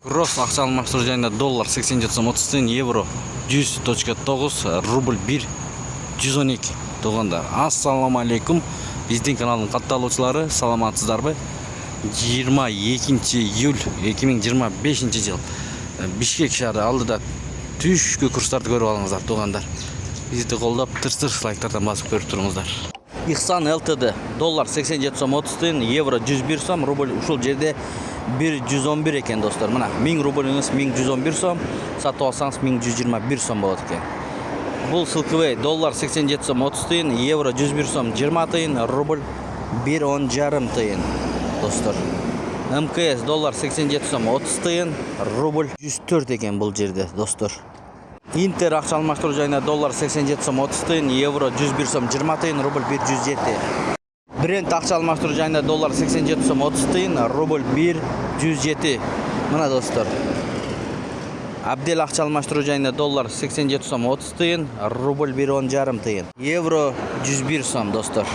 Gross акча алмаштыруу жайында доллар 87 сом 30 тиын, евро 100.9, рубль 1 112 туугандар. Ассаламу алейкум. Биздин каналдын катталуучулары, саламатсыздарбы? 22 июль 2025 жыл. Бишкек шаары алдыда түшкү курстарды көрүп алыңыздар туугандар. Бизди колдоп тырс-тырс лайктардан басып көрүп туруңуздар. Ихсан ЛТД доллар 87 сом 30 тиын, евро 101 сом, рубль ушул жерде 111 экен достор. Мына 1000 рубльңиз 1111 сом, сатып алсаңыз 1121 сом болот экен. Бул СЛКВ доллар 87 сом 30 тиын, евро 101 сом 20 тиын, рубль 1,5 тиын достор. МКС доллар 87 сом 30 тиын, рубль 104 экен бул жерде достор. Интер акча алмаштыруу жайында доллар 87 сом 30 тиын, евро 101 сом 20 тиын, рубль 107. Брент акча алмаштыруу жайында доллар 87 сом 30 тиын, рубль 107. Мына достор. Абдел акча алмаштыруу жайында доллар 87 сом 30 тиын, рубль 1,5 тиын. Евро 101 сом достор.